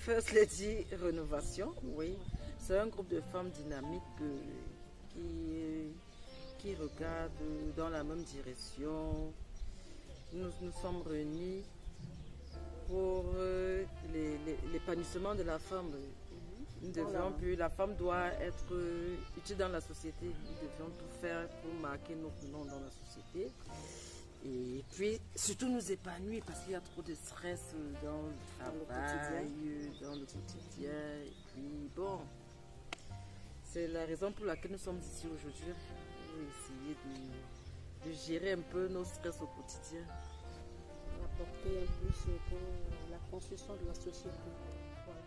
First Lady Rénovation, oui. C'est un groupe de femmes dynamiques qui regardent dans la même direction. Nous sommes réunis pour l'épanouissement de la femme. La femme doit être utile dans la société. Nous devions tout faire pour marquer notre nom dans la société. Et puis, surtout nous épanouir parce qu'il y a trop de stress dans le travail, dans le quotidien. Et puis, bon, c'est la raison pour laquelle nous sommes ici aujourd'hui. Pour essayer de gérer un peu nos stress au quotidien. Apporter un plus pour la construction de la société. Voilà.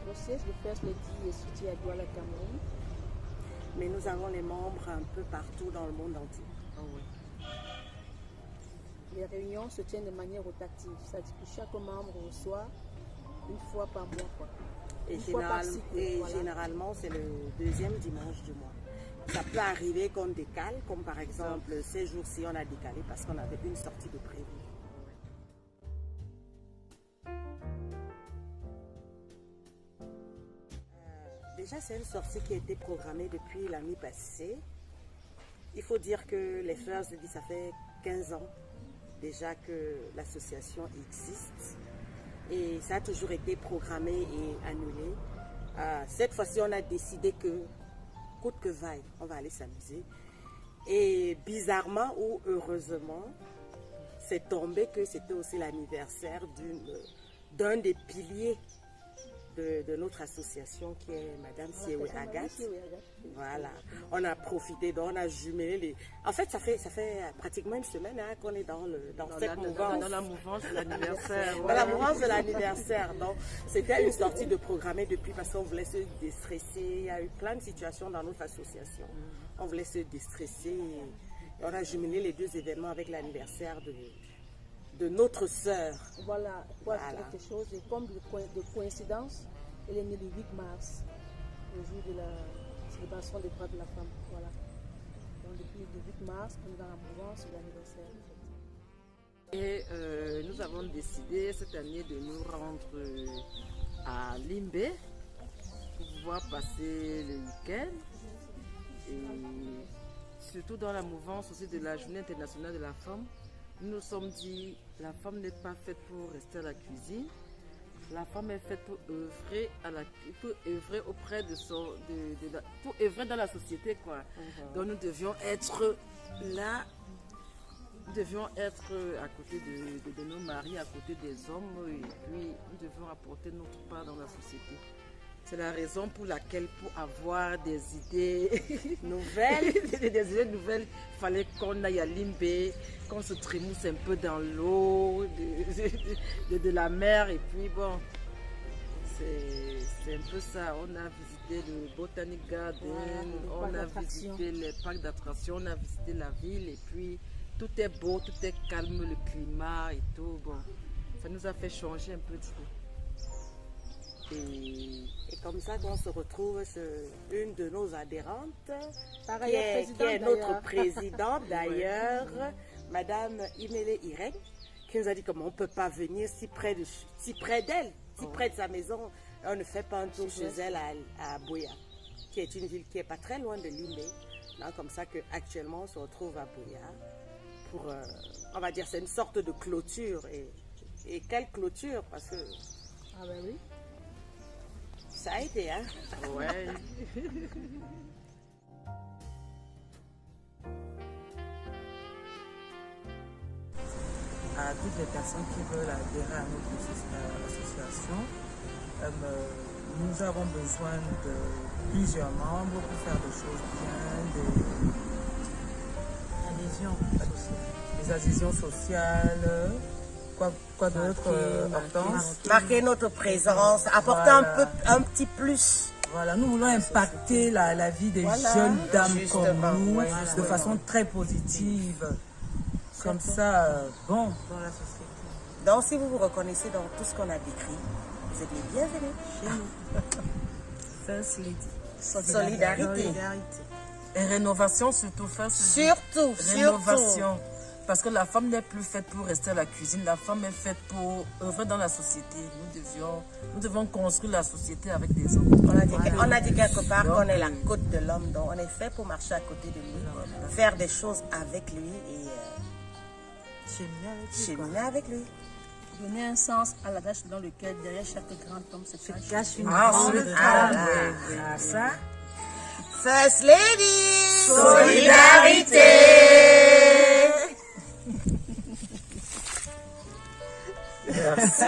Le siège de First Lady est situé à Douala, Cameroun. Mais nous avons les membres un peu partout dans le monde entier. Oh oui. Les réunions se tiennent de manière rotative, c'est-à-dire que chaque membre reçoit une fois par mois. Quoi. Généralement, c'est le deuxième dimanche du mois. Ça peut arriver qu'on décale, comme par exemple ces jours-ci, on a décalé parce qu'on avait une sortie de prévu. Déjà, c'est une sortie qui a été programmée depuis l'année passée. Il faut dire que les First Lady, ça fait 15 ans déjà que l'association existe. Et ça a toujours été programmé et annulé. Cette fois-ci, on a décidé que, coûte que vaille, on va aller s'amuser. Et bizarrement ou heureusement, c'est tombé que c'était aussi l'anniversaire d'un des piliers de notre association qui est Madame Siewe Agathe. Voilà, on a profité, on a jumelé les... En fait, ça fait pratiquement une semaine qu'on est dans cette mouvance. Dans la mouvance de l'anniversaire. Dans la mouvance de l'anniversaire. Donc, c'était une sortie de programmée depuis parce qu'on voulait se déstresser. Il y a eu plein de situations dans notre association. On voulait se déstresser et on a jumelé les deux événements avec l'anniversaire de notre sœur. Voilà, quelque chose. Et comme de coïncidence, elle est née le 8 mars, le jour de la célébration des droits de la femme. Voilà. Donc depuis le 8 mars, on est dans la mouvance de l'anniversaire. Et nous avons décidé cette année de nous rendre à Limbe pour pouvoir passer le week-end. Et surtout dans la mouvance aussi de la Journée internationale de la femme. Nous nous sommes dit, la femme n'est pas faite pour rester à la cuisine. La femme est faite pour œuvrer auprès pour œuvrer dans la société, quoi. Donc nous devions être là, nous devions être à côté de nos maris, à côté des hommes, et puis nous devions apporter notre part dans la société. C'est la raison pour laquelle, pour avoir des idées nouvelles, il fallait qu'on aille à Limbe, qu'on se trémousse un peu dans l'eau de la mer. Et puis bon, c'est un peu ça. On a visité le Botanic Garden, on a visité les parcs d'attractions, on a visité la ville. Et puis tout est beau, tout est calme, le climat et tout. Bon, ça nous a fait changer un peu d'idée. Et comme ça qu'on se retrouve sur une de nos adhérentes, Pareil, qui est notre présidente d'ailleurs, Madame Imele Irek, qui nous a dit comment on ne peut pas venir si près d'elle, si près de sa maison. On ne fait pas un tour chez elle à Boya, qui est une ville qui n'est pas très loin de Limbe. Comme ça qu'actuellement on se retrouve à Boya pour, on va dire, c'est une sorte de clôture. Et quelle clôture, parce que... Ah ben oui. Ça a été, hein? Ouais. À toutes les personnes qui veulent adhérer à notre association, nous avons besoin de plusieurs membres pour faire des choses bien, des adhésions sociales. Quoi d'autre, Hortense? Marquer notre présence, apporter un petit plus. Voilà, nous voulons impacter la vie des jeunes dames comme nous de façon très positive. Comme ça, bon, dans la société. Donc, si vous vous reconnaissez dans tout ce qu'on a décrit, vous êtes les bienvenus chez nous. First Lady. Solidarité. Et rénovation surtout. Surtout. Rénovation. Parce que la femme n'est plus faite pour rester à la cuisine, la femme est faite pour œuvrer dans la société. Nous devons construire la société avec des hommes. On a dit quelque part qu'on est la côte de l'homme, donc on est fait pour marcher à côté de lui, faire des choses avec lui et cheminer avec lui. Donner un sens à la tâche dans lequel derrière chaque grand homme se cache une grande femme. Ça. First Lady, solidarité. Merci.